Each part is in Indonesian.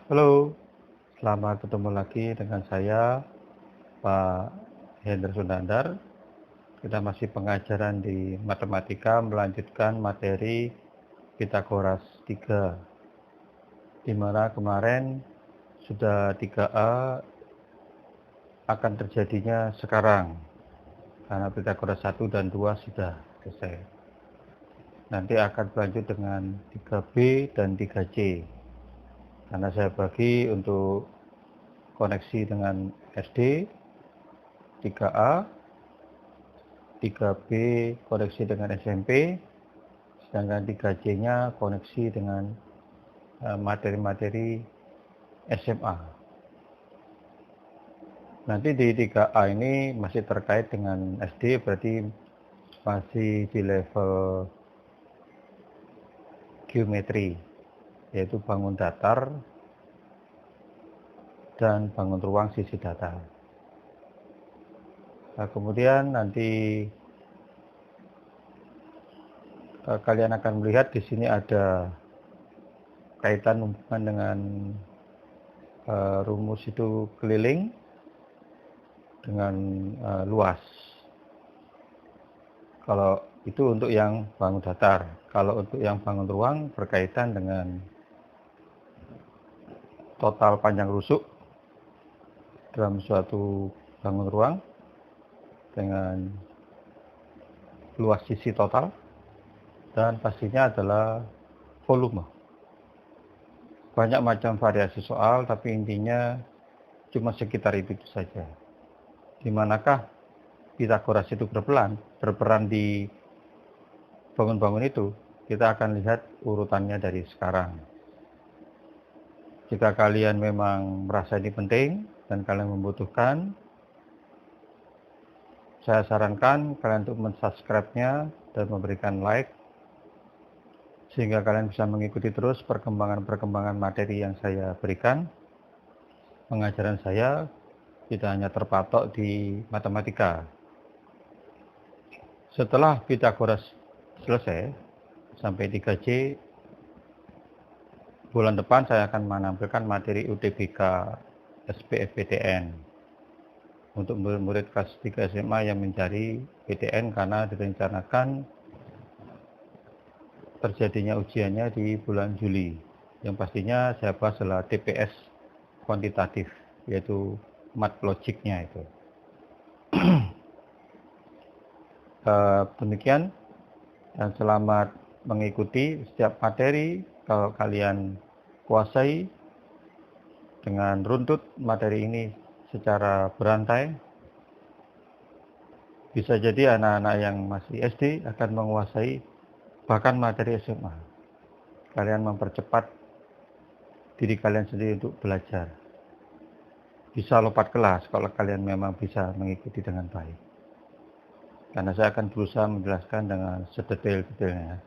Halo, selamat ketemu lagi dengan saya, Pak Hendra Sunandar. Kita masih pengajaran di matematika melanjutkan materi Pitagoras 3, di mana kemarin sudah 3A akan terjadinya sekarang, karena Pitagoras 1 dan 2 sudah selesai. Nanti akan berlanjut dengan 3B dan 3C, karena saya bagi untuk koneksi dengan SD, 3A, 3B koneksi dengan SMP, sedangkan 3C-nya koneksi dengan materi-materi SMA. Nanti di 3A ini masih terkait dengan SD, berarti masih di level geometri, yaitu bangun datar dan bangun ruang sisi datar. Nah, kemudian nanti kalian akan melihat di sini ada kaitan hubungan dengan rumus itu keliling dengan luas. Kalau itu untuk yang bangun datar. Kalau untuk yang bangun ruang berkaitan dengan total panjang rusuk dalam suatu bangun ruang dengan luas sisi total, dan pastinya adalah volume. Banyak macam variasi soal, tapi intinya cuma sekitar itu saja. Di manakah Pitagoras itu berperan di bangun-bangun itu? Kita akan lihat urutannya dari sekarang. Jika kalian memang merasa ini penting dan kalian membutuhkan, saya sarankan kalian untuk mensubscribe-nya dan memberikan like, sehingga kalian bisa mengikuti terus perkembangan-perkembangan materi yang saya berikan. Pengajaran saya tidak hanya terpatok di matematika. Setelah Pitagoras selesai sampai 3C, bulan depan saya akan menampilkan materi UTBK SPFPTN untuk murid-murid kelas 3 SMA yang mencari PTN, karena direncanakan terjadinya ujiannya di bulan Juli. Yang pastinya saya bahas adalah TPS kuantitatif, yaitu Mathlogicnya itu. Demikian, dan selamat mengikuti setiap materi. Kalau kalian kuasai dengan runtut materi ini secara berantai, bisa jadi anak-anak yang masih SD akan menguasai bahkan materi SMA. Kalian mempercepat diri kalian sendiri untuk belajar. Bisa lompat kelas kalau kalian memang bisa mengikuti dengan baik. Karena saya akan berusaha menjelaskan dengan sedetail-detailnya,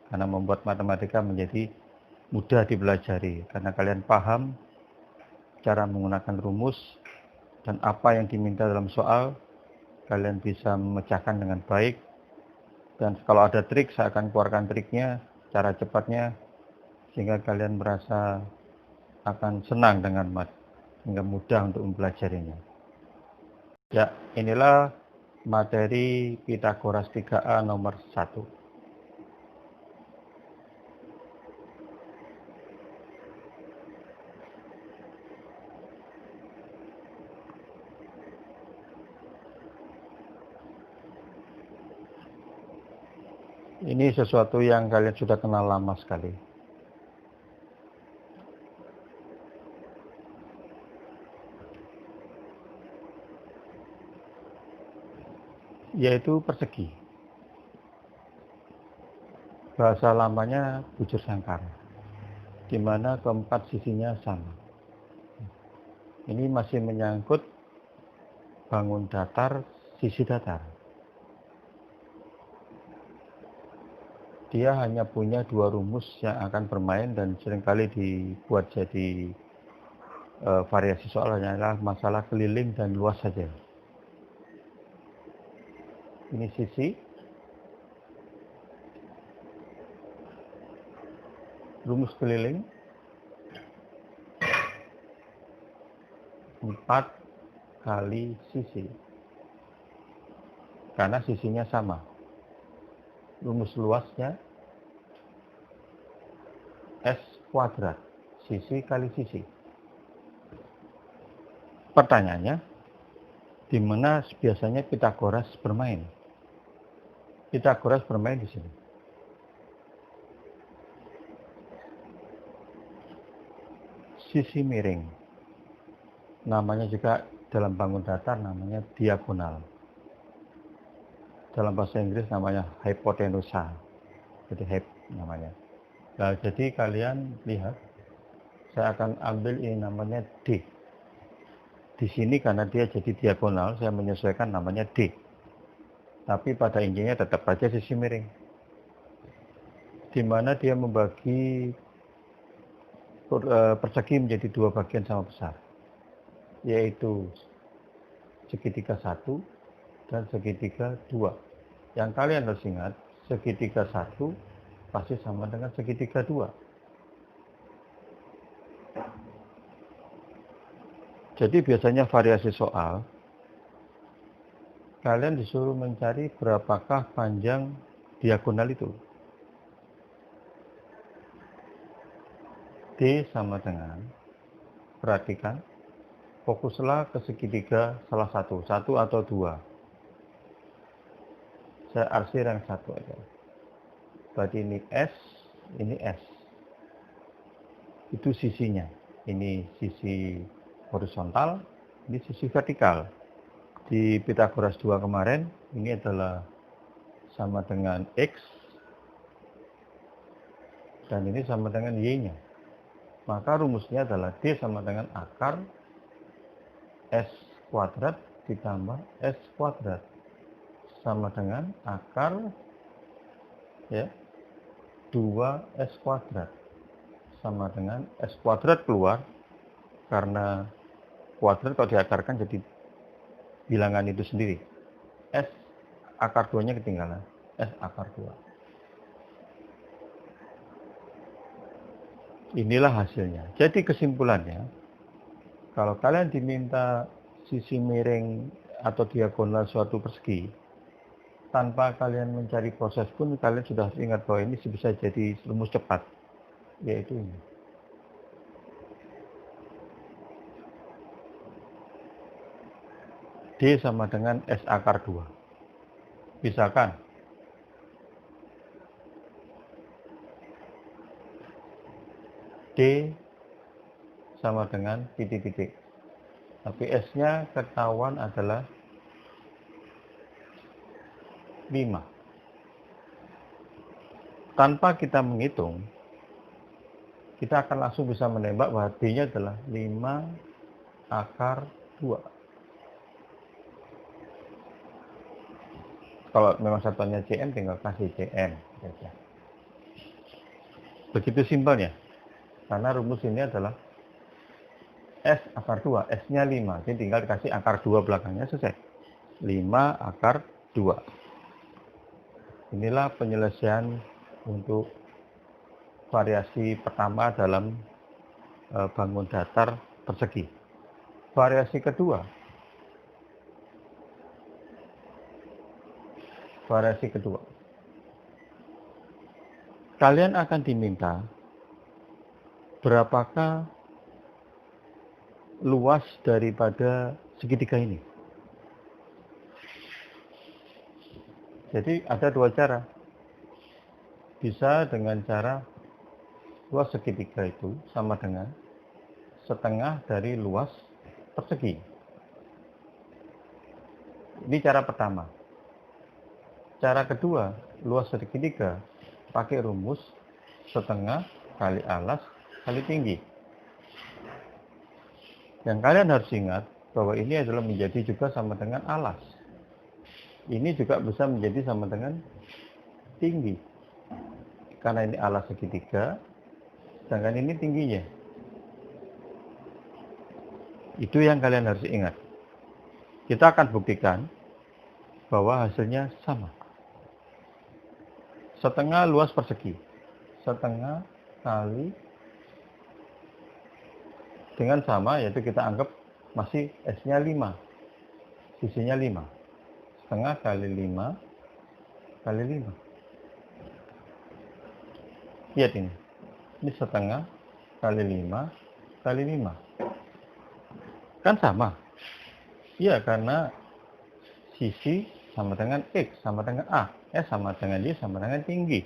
karena membuat matematika menjadi mudah dipelajari, karena kalian paham cara menggunakan rumus dan apa yang diminta dalam soal, kalian bisa memecahkan dengan baik. Dan kalau ada trik, saya akan keluarkan triknya, cara cepatnya, sehingga kalian merasa akan senang dengan sehingga mudah untuk mempelajarinya. Ya, inilah materi Pitagoras 3A nomor 1. Ini sesuatu yang kalian sudah kenal lama sekali. Yaitu persegi. Bahasa lamanya bujur sangkar, di mana keempat sisinya sama. Ini masih menyangkut bangun datar, sisi datar. Dia hanya punya dua rumus yang akan bermain dan seringkali dibuat jadi variasi soal, hanyalah masalah keliling dan luas saja. Ini sisi, rumus keliling, 4 kali sisi. Karena sisinya sama. Rumus luasnya S kuadrat. Sisi kali sisi. Pertanyaannya, di mana biasanya Pitagoras bermain? Pitagoras bermain di sini. Sisi miring. Namanya juga dalam bangun datar namanya diagonal. Dalam bahasa Inggris namanya hypotenusa. Jadi hyp namanya. Nah, jadi kalian lihat, saya akan ambil ini namanya D. Di sini karena dia jadi diagonal, saya menyesuaikan namanya D. Tapi pada intinya tetap saja sisi miring. Di mana dia membagi persegi menjadi 2 bagian sama besar. Yaitu segitiga 1 dan segitiga 2. Yang kalian harus ingat, segitiga 1 pasti sama dengan segitiga 2. Jadi biasanya variasi soal, kalian disuruh mencari berapakah panjang diagonal itu. D sama dengan, perhatikan, fokuslah ke segitiga salah satu atau 2. Saya arsir yang 1 aja. Berarti ini S. Itu sisinya. Ini sisi horizontal, ini sisi vertikal. Di Pitagoras 2 kemarin, ini adalah sama dengan X, dan ini sama dengan Y-nya. Maka rumusnya adalah D sama dengan akar S kuadrat ditambah S kuadrat. Sama dengan akar 2S kuadrat. Sama dengan S kuadrat keluar, karena kuadrat kalau diakarkan jadi bilangan itu sendiri. S akar 2-nya ketinggalan. S akar 2. Inilah hasilnya. Jadi kesimpulannya, kalau kalian diminta sisi miring atau diagonal suatu persegi, tanpa kalian mencari proses pun kalian sudah ingat bahwa ini bisa jadi rumus cepat, yaitu ini. D sama dengan S akar 2. Misalkan D sama dengan titik-titik. Tapi S-nya ketahuan adalah 5. Tanpa kita menghitung, kita akan langsung bisa menembak bahwa D-nya adalah 5 akar 2. Kalau memang satuannya cm, tinggal kasih cm. Begitu simpelnya. Karena rumus ini adalah S akar 2, S-nya 5. Jadi tinggal dikasih akar 2 belakangnya, selesai. 5 akar 2. Inilah penyelesaian untuk variasi pertama dalam bangun datar persegi. Variasi kedua. Kalian akan diminta berapakah luas daripada segitiga ini. Jadi ada 2 cara. Bisa dengan cara luas segitiga itu sama dengan setengah dari luas persegi. Ini cara pertama. Cara kedua, luas segitiga pakai rumus setengah kali alas kali tinggi. Yang kalian harus ingat bahwa ini adalah menjadi juga sama dengan alas. Ini juga bisa menjadi sama dengan tinggi. Karena ini alas segitiga, sedangkan ini tingginya. Itu yang kalian harus ingat. Kita akan buktikan bahwa hasilnya sama. Setengah luas persegi. Setengah kali dengan sama, yaitu kita anggap masih S-nya 5, sisinya 5. Setengah kali 5 kali 5. Lihat ini. Ini setengah kali 5 kali 5. Kan sama? Iya, karena sisi sama dengan X, sama dengan A. S sama dengan Y, sama dengan tinggi.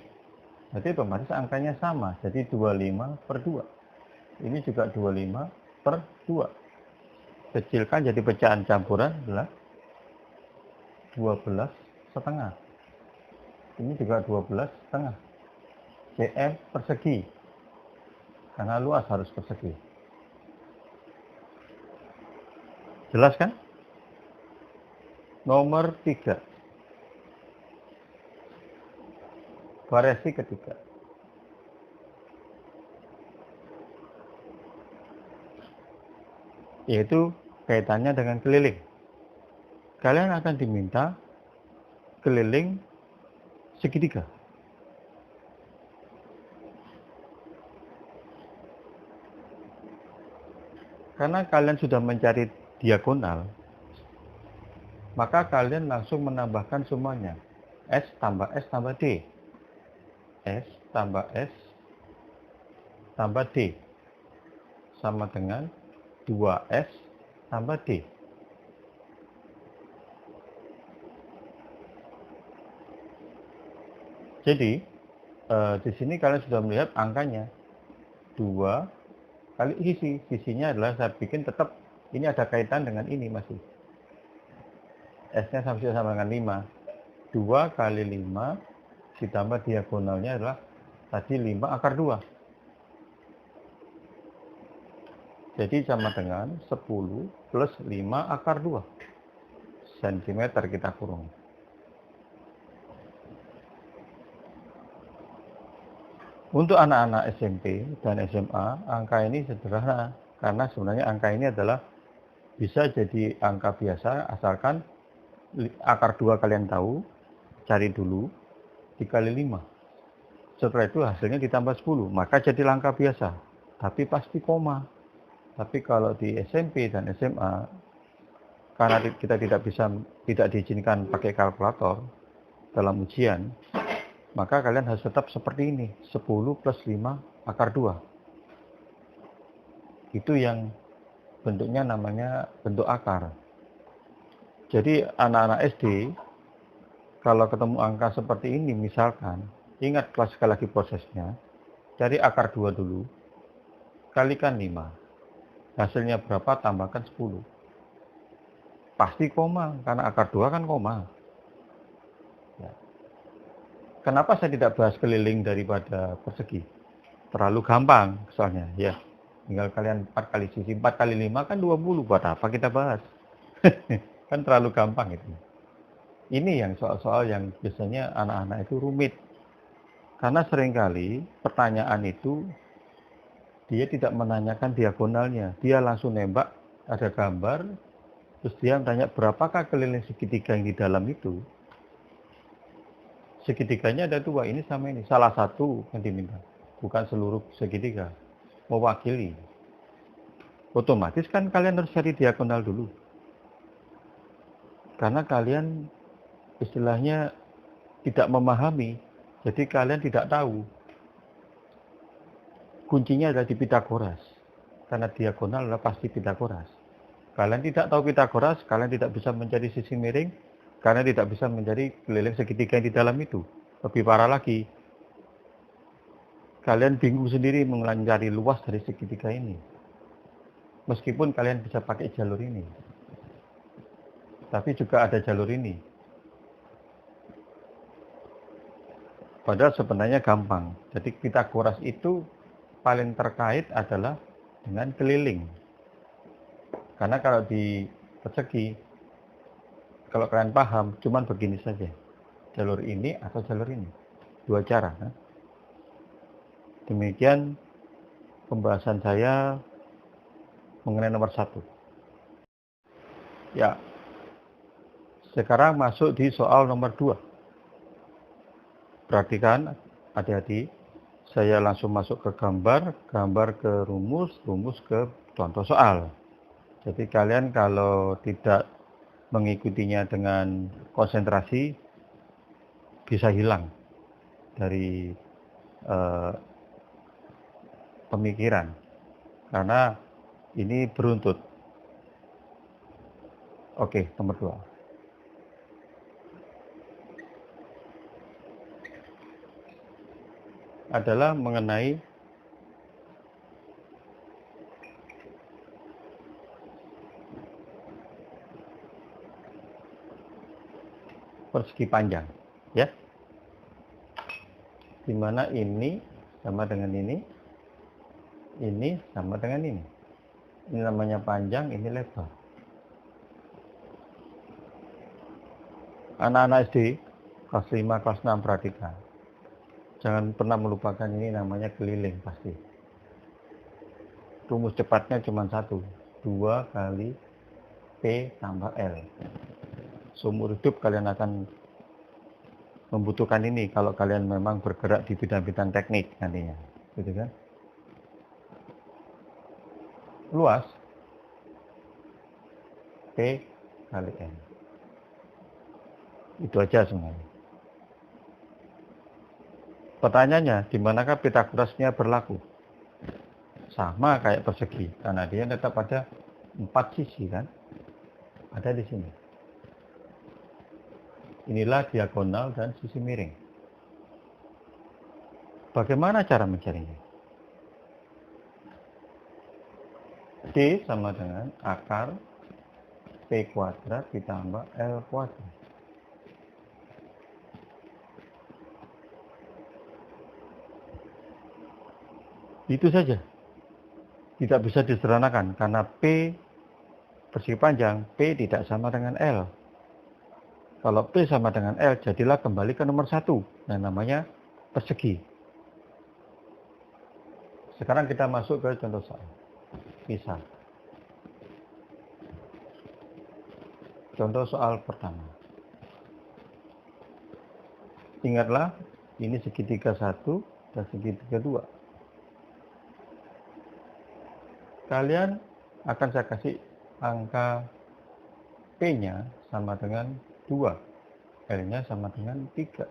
Berarti otomatis angkanya sama. Jadi 25 per 2. Ini juga 25 per 2. Kecilkan jadi pecahan campuran adalah 12 setengah. Ini juga 12 setengah. cm persegi. Karena luas harus persegi. Jelas kan? Nomor 3. Variasi ketiga. Yaitu kaitannya dengan keliling. Kalian akan diminta keliling segitiga. Karena kalian sudah mencari diagonal, maka kalian langsung menambahkan semuanya. S tambah S tambah D. S tambah S tambah D. Sama dengan 2S tambah D. Jadi, di sini kalian sudah melihat angkanya. 2 kali sisi. Sisinya adalah saya bikin tetap, ini ada kaitan dengan ini masih. S-nya sama dengan 5. 2 kali 5 ditambah diagonalnya adalah tadi 5 akar 2. Jadi sama dengan 10 plus 5 akar 2 cm kita kurung. Untuk anak-anak SMP dan SMA, angka ini sederhana. Karena sebenarnya angka ini adalah bisa jadi angka biasa, asalkan akar 2 kalian tahu, cari dulu, dikali 5. Setelah itu hasilnya ditambah 10, maka jadi angka biasa. Tapi pasti koma. Tapi kalau di SMP dan SMA, karena kita tidak diizinkan pakai kalkulator dalam ujian, maka kalian harus tetap seperti ini, 10 plus 5 akar 2. Itu yang bentuknya namanya bentuk akar. Jadi anak-anak SD, kalau ketemu angka seperti ini misalkan, ingat sekali lagi prosesnya, cari akar 2 dulu, kalikan 5. Hasilnya berapa, tambahkan 10. Pasti koma, karena akar 2 kan koma. Ya. Kenapa saya tidak bahas keliling daripada persegi? Terlalu gampang soalnya, ya. Tinggal kalian 4 kali sisi, 4 kali 5 kan 20, buat apa kita bahas? Kan terlalu gampang itu. Ini yang soal-soal yang biasanya anak-anak itu rumit. Karena seringkali pertanyaan itu dia tidak menanyakan diagonalnya. Dia langsung nembak, ada gambar, terus dia tanya berapakah keliling segitiga yang di dalam itu. Segitiganya ada 2, ini sama ini. Salah satu yang diminta, bukan seluruh segitiga. Mewakili. Otomatis kan kalian harus cari diagonal dulu. Karena kalian istilahnya tidak memahami, jadi kalian tidak tahu. Kuncinya adalah di Pitagoras. Karena diagonal adalah pasti Pitagoras. Kalian tidak tahu Pitagoras, kalian tidak bisa mencari sisi miring, kalian tidak bisa mencari keliling segitiga yang di dalam itu. Lebih parah lagi, kalian bingung sendiri mencari luas dari segitiga ini. Meskipun kalian bisa pakai jalur ini. Tapi juga ada jalur ini. Padahal sebenarnya gampang. Jadi Pitagoras itu paling terkait adalah dengan keliling. Karena kalau di persegi, kalau kalian paham, cuman begini saja. Jalur ini atau jalur ini. 2 cara. Demikian pembahasan saya mengenai nomor 1. Ya. Sekarang masuk di soal nomor 2. Perhatikan, hati-hati. Saya langsung masuk ke gambar ke rumus, rumus ke contoh soal. Jadi kalian kalau tidak mengikutinya dengan konsentrasi bisa hilang dari pemikiran, karena ini beruntut. Oke, nomor 2 adalah mengenai persegi panjang, ya, dimana ini sama dengan ini sama dengan ini namanya panjang, ini lebar. Anak-anak SD kelas 5, kelas 6 perhatikan, jangan pernah melupakan ini namanya keliling. Pasti rumus cepatnya cuma satu, 2 kali P tambah L. Seumur hidup kalian akan membutuhkan ini kalau kalian memang bergerak di bidang-bidang teknik nantinya, gitu kan. Luas P kali N, itu aja semuanya. Pertanyaannya, di manakah Pitagorasnya berlaku? Sama kayak persegi, karena dia tetap ada 4 sisi kan, ada di sini. Inilah diagonal dan sisi miring. Bagaimana cara mencarinya? D sama dengan akar P kuadrat ditambah L kuadrat. Itu saja. Tidak bisa disederhanakan karena P persegi panjang, P tidak sama dengan L. Kalau P sama dengan L, jadilah kembali ke nomor 1, yang namanya persegi. Sekarang kita masuk ke contoh soal. Misal, contoh soal pertama. Ingatlah, ini segitiga 1 dan segitiga 2. Kalian akan saya kasih angka P-nya sama dengan 2, L-nya sama dengan 3.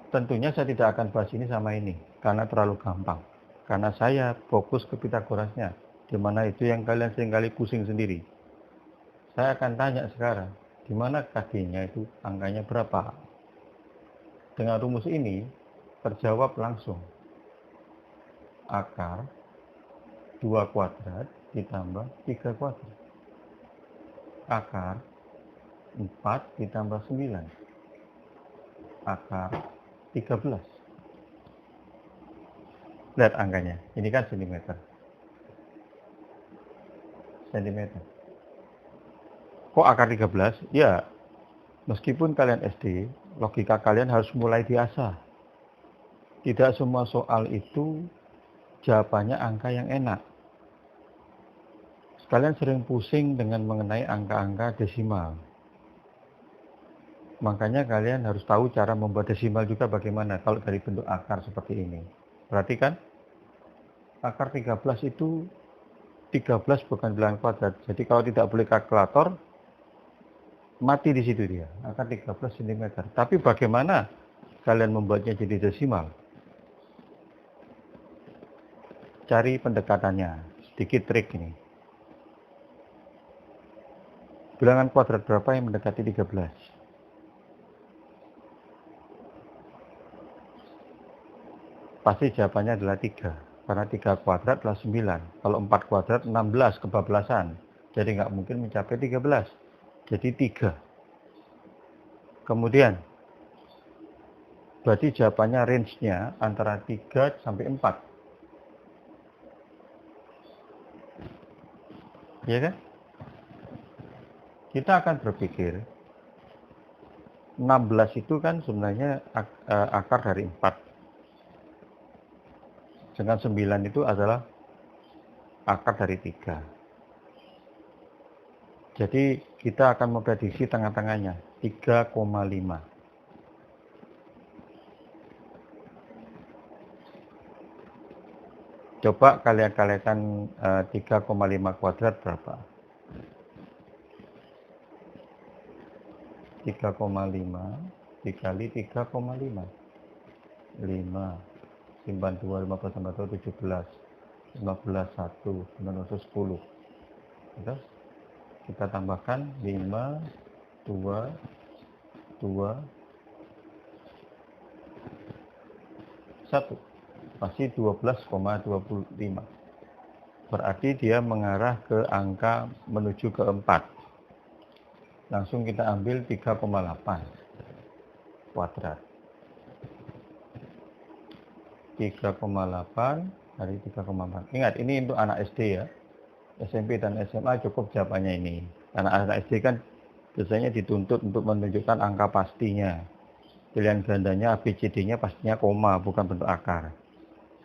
Tentunya saya tidak akan bahas ini sama ini, karena terlalu gampang. Karena saya fokus ke Pitagorasnya, di mana itu yang kalian seringkali pusing sendiri. Saya akan tanya sekarang, di mana KD-nya itu angkanya berapa? Dengan rumus ini, terjawab langsung. Akar 2 kuadrat ditambah 3 kuadrat. Akar 4 ditambah 9. Akar 13. Lihat angkanya, ini kan sentimeter. Kok akar 13? Ya, meskipun kalian SD, logika kalian harus mulai diasah. Tidak semua soal itu jawabannya angka yang enak. Kalian sering pusing dengan mengenai angka-angka desimal. Makanya kalian harus tahu cara membuat desimal juga bagaimana kalau dari bentuk akar seperti ini. Perhatikan, akar 13 itu 13 bukan bilangan kuadrat. Jadi kalau tidak boleh kalkulator, mati di situ dia. Akar 13 cm. Tapi bagaimana kalian membuatnya jadi desimal? Cari pendekatannya. Sedikit trik ini. Bilangan kuadrat berapa yang mendekati 13? Pasti jawabannya adalah 3. Karena 3 kuadrat adalah 9. Kalau 4 kuadrat 16, kebablasan. Jadi nggak mungkin mencapai 13. Jadi 3. Kemudian, berarti jawabannya range-nya antara 3 sampai 4. Ya kan? Kita akan berpikir, 16 itu kan sebenarnya akar dari 4. Dengan 9 itu adalah akar dari 3. Jadi kita akan memprediksi tengah-tengahnya 3,5. Coba kalian kalikan 3,5 kuadrat berapa? 3,5 dikali 3,5. 5. Simpan 2, 15 tambah 2, 17. 15, 1, 910. Terus kita tambahkan 5, 2, 2, 1. Masih 12,25. Berarti dia mengarah ke angka menuju ke 4. Langsung kita ambil 3,8 kuadrat. 3,8 dari 3,4. Ingat, ini untuk anak SD ya. SMP dan SMA cukup jawabannya ini. Karena anak SD kan biasanya dituntut untuk menunjukkan angka pastinya. Pilihan gandanya ABCD-nya pastinya koma, bukan bentuk akar.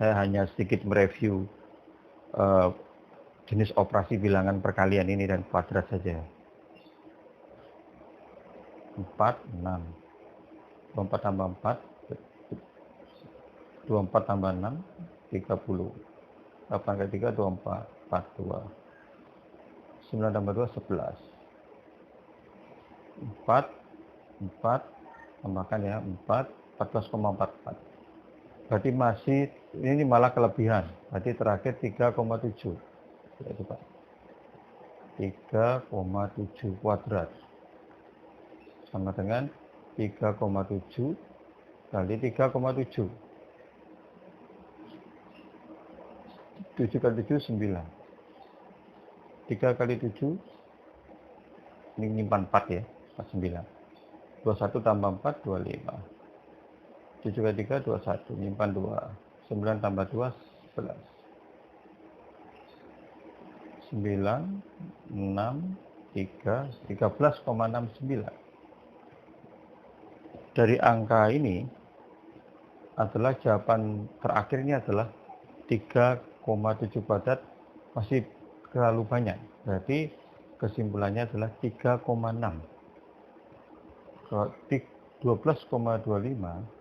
Saya hanya sedikit mereview jenis operasi bilangan perkalian ini dan kuadrat saja. 4, 6. 24 tambah 4, 24 tambah 6, 30. 8 kali 3, 24, 42. 9 tambah 2, 11. 4, 4, tambahkan ya, 4, 14,44. Berarti masih, ini malah kelebihan. Berarti terakhir 3,7. Ya, coba. 3,7 kuadrat. Sama dengan 3,7 kali 3,7. 7 kali 7, 9. 3 kali 7, ini nyimpan 4 ya, 49. 21 tambah 4, 25. 7 kali 3, 21, nyimpan 2. 9 tambah 2, 11. 9, 6, 3, 13,69. Dari angka ini adalah jawaban terakhirnya adalah 3,7 kuadrat, masih terlalu banyak. Berarti kesimpulannya adalah 3,6. 12,25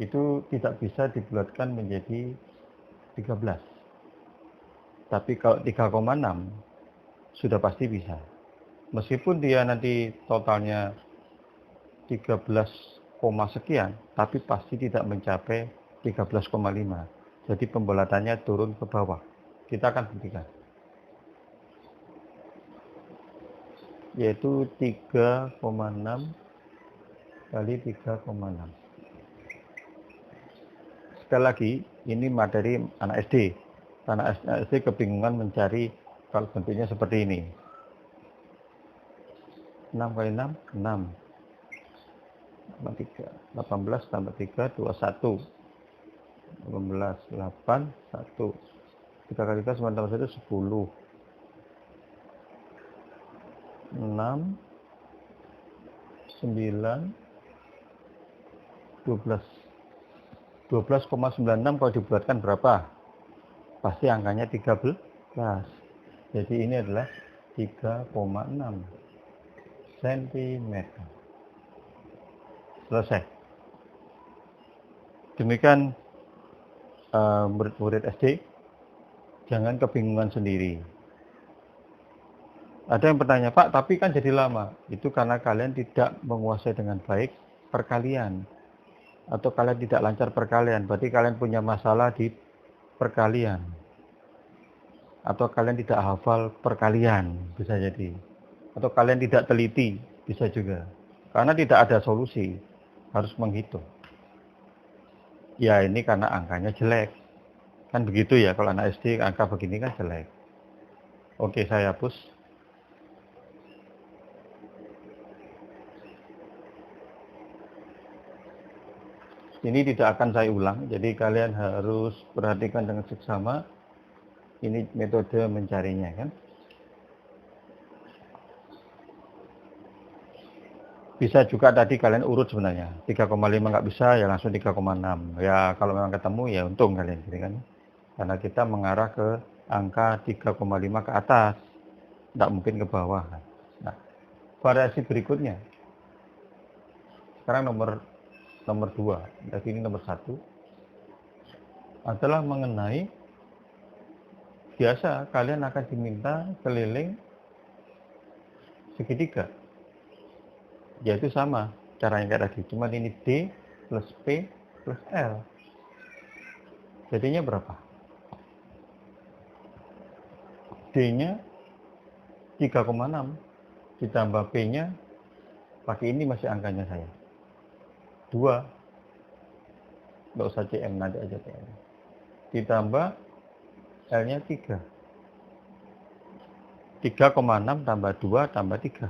itu tidak bisa dibulatkan menjadi 13. Tapi kalau 3,6 sudah pasti bisa. Meskipun dia nanti totalnya 13, sekian, tapi pasti tidak mencapai 13,5. Jadi pembulatannya turun ke bawah. Kita akan buktikan. Yaitu 3,6 kali 3,6. Sekali lagi, ini materi anak SD. Anak SD kebingungan mencari kalau bentuknya seperti ini. 6 kali 6, 6. 18 tambah 3, 21. 18, 8, 1. 3 kali 3, 9 tambah 1, 10. 6, 9, 12. 12,96 kalau dibuatkan berapa? Pasti angkanya 13. Jadi ini adalah 3,6 cm. Selesai. Demikian murid-murid SD, jangan kebingungan sendiri. Ada yang bertanya, Pak, tapi kan jadi lama. Itu karena kalian tidak menguasai dengan baik perkalian. Atau kalian tidak lancar perkalian. Berarti kalian punya masalah di perkalian. Atau kalian tidak hafal perkalian, bisa jadi. Atau kalian tidak teliti, bisa juga. Karena tidak ada solusi, harus menghitung. Ya ini karena angkanya jelek. Kan begitu ya, kalau anak SD angka begini kan jelek. Oke, saya hapus. Ini tidak akan saya ulang, jadi kalian harus perhatikan dengan seksama. Ini metode mencarinya kan. Bisa juga tadi kalian urut sebenarnya. 3,5 nggak bisa, ya langsung 3,6. Ya kalau memang ketemu ya untung kalian gitu kan. Karena kita mengarah ke angka 3,5 ke atas. Tidak mungkin ke bawah. Nah, variasi berikutnya. Sekarang nomor 2, dari ini nomor 1. adalah mengenai biasa kalian akan diminta keliling segitiga. Yaitu sama caranya kayak tadi, cuma ini D plus P plus L. Jadinya berapa? D-nya 3,6 ditambah P-nya, pakai ini masih angkanya saya 2, nggak usah CM, nanti aja CM, ditambah L-nya 3, 3,6 tambah 2 tambah 3.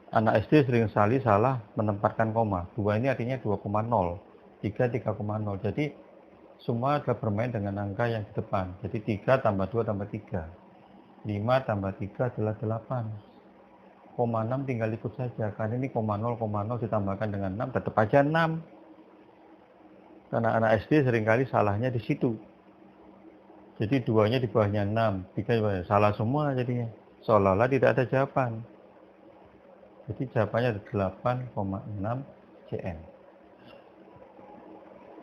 Anak SD sering sekali salah menempatkan koma. 2 ini artinya 2,0, 3 3,0. Jadi semua adalah bermain dengan angka yang di depan. Jadi 3 tambah 2 tambah 3, 5 tambah 3 adalah 8. 0,6 tinggal ikut saja, karena ini 0,0 ditambahkan dengan 6 tetap aja 6. Karena anak SD seringkali salahnya di situ. Jadi 2-nya di bawahnya 6, 3 di bawahnya, salah semua jadinya. Seolah-olah tidak ada jawaban. Jadi jawabannya ada 8,6 cm.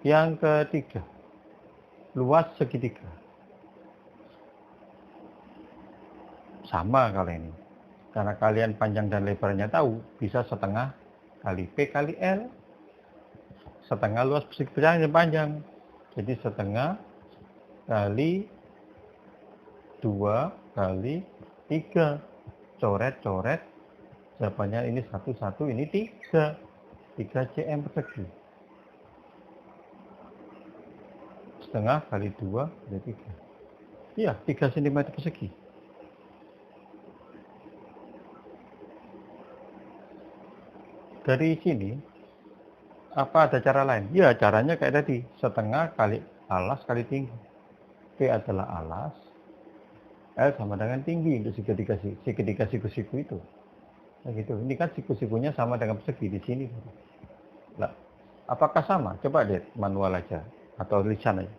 Yang ketiga, luas segitiga. Sama kali ini. Karena kalian panjang dan lebarnya tahu, bisa setengah kali P kali L. Setengah luas segitiga yang panjang. Jadi setengah kali 2 kali 3. Coret-coret. Jawabannya ini 1, ini 3. 3 cm persegi. Setengah kali 2 kali 3. Iya, 3 cm persegi. Dari sini, apa ada cara lain? Ya, caranya kayak tadi. Setengah kali alas kali tinggi. P adalah alas. L sama dengan tinggi untuk segitiga siku-siku itu. Nah, gitu. Ini kan siku-sikunya sama dengan persegi di sini. Nah, apakah sama? Coba lihat manual aja atau lisan aja.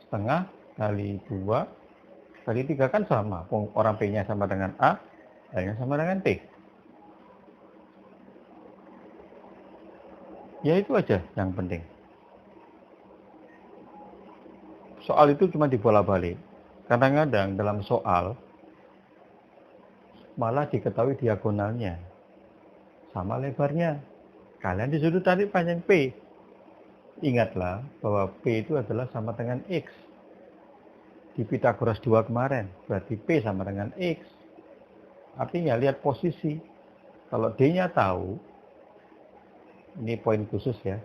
Setengah kali 2 kali 3 kan sama. Orang P-nya sama dengan A, L-nya sama dengan T. Ya itu aja yang penting. Soal itu cuma dibolak-balik. Kadang-kadang dalam soal malah diketahui diagonalnya sama lebarnya. Kalian disuruh tarik panjang P. Ingatlah bahwa P itu adalah sama dengan X. Di Pitagoras 2 kemarin, berarti P sama dengan X. Artinya lihat posisi. Kalau D-nya tahu, ini poin khusus ya.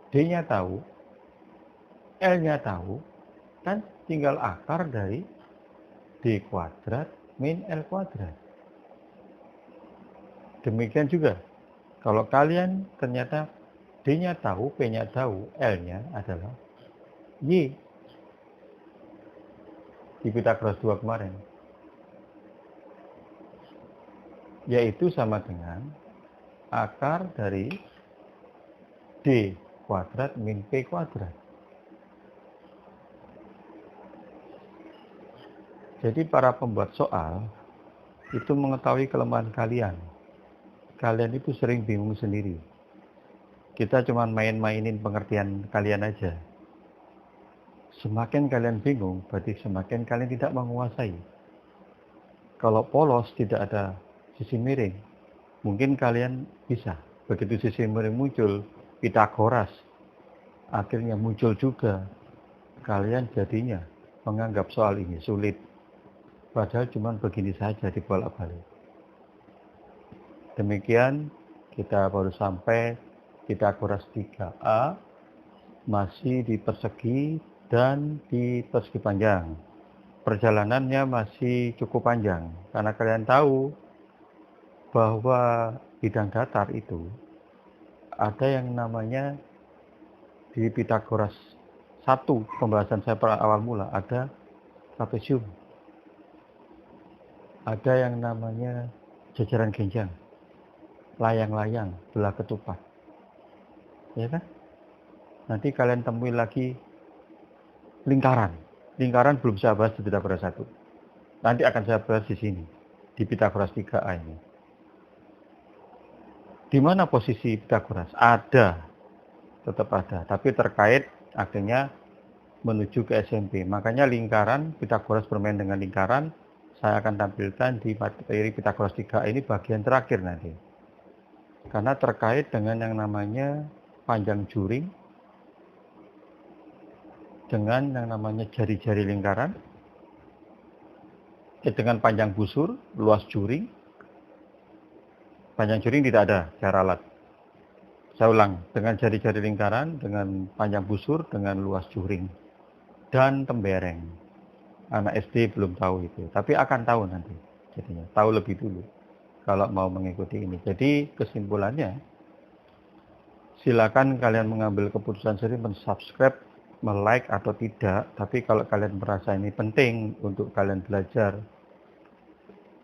D-nya tahu, L-nya tahu, kan tinggal akar dari D kuadrat min L kuadrat. Demikian juga, kalau kalian ternyata D-nya tahu, P-nya tahu, L-nya adalah Y. Di Pitagoras 2 kemarin. Yaitu sama dengan akar dari D kuadrat min P kuadrat. Jadi para pembuat soal itu mengetahui kelemahan kalian. Kalian itu sering bingung sendiri. Kita cuma main-mainin pengertian kalian aja. Semakin kalian bingung, berarti semakin kalian tidak menguasai. Kalau polos tidak ada sisi miring, mungkin kalian bisa. Begitu sisi miring muncul, Pitagoras akhirnya muncul juga. Kalian jadinya menganggap soal ini sulit. Padahal cuma begini saja dibolak-balik. Demikian kita baru sampai Pitagoras 3A, masih di persegi dan di persegi panjang. Perjalanannya masih cukup panjang karena kalian tahu bahwa bidang datar itu ada yang namanya di Pitagoras 1, pembahasan saya pada awal mula, ada trapesium, ada yang namanya jajaran genjang, layang-layang, belah ketupat, ya kan? Nanti kalian temui lagi lingkaran. Lingkaran belum saya bahas di Pitagoras 1. Nanti akan saya bahas di sini, di Pitagoras 3A ini. Di mana posisi Pitagoras? Ada, tetap ada, tapi terkait akhirnya menuju ke SMP. Makanya lingkaran, Pitagoras bermain dengan lingkaran, saya akan tampilkan di materi Pitagoras 3 ini bagian terakhir nanti. Karena terkait dengan yang namanya panjang juring, dengan yang namanya jari-jari lingkaran, dengan panjang busur, luas juring. Panjang juring tidak ada cara alat. Saya ulang, dengan jari-jari lingkaran, dengan panjang busur, dengan luas juring, dan tembereng. Anak SD belum tahu itu, tapi akan tahu nanti. Jadinya tahu lebih dulu kalau mau mengikuti ini. Jadi kesimpulannya, silakan kalian mengambil keputusan sendiri mensubscribe, like atau tidak. Tapi kalau kalian merasa ini penting untuk kalian belajar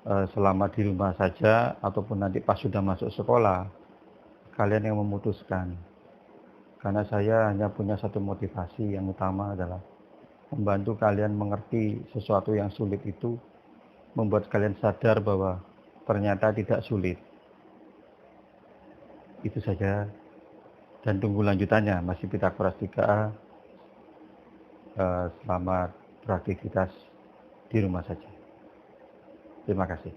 selama di rumah saja ataupun nanti pas sudah masuk sekolah, kalian yang memutuskan. Karena saya hanya punya satu motivasi yang utama adalah membantu kalian mengerti sesuatu yang sulit itu, membuat kalian sadar bahwa ternyata tidak sulit. Itu saja, dan tunggu lanjutannya. Masih Pitagoras 3A. Selamat beraktivitas di rumah saja. Terima kasih.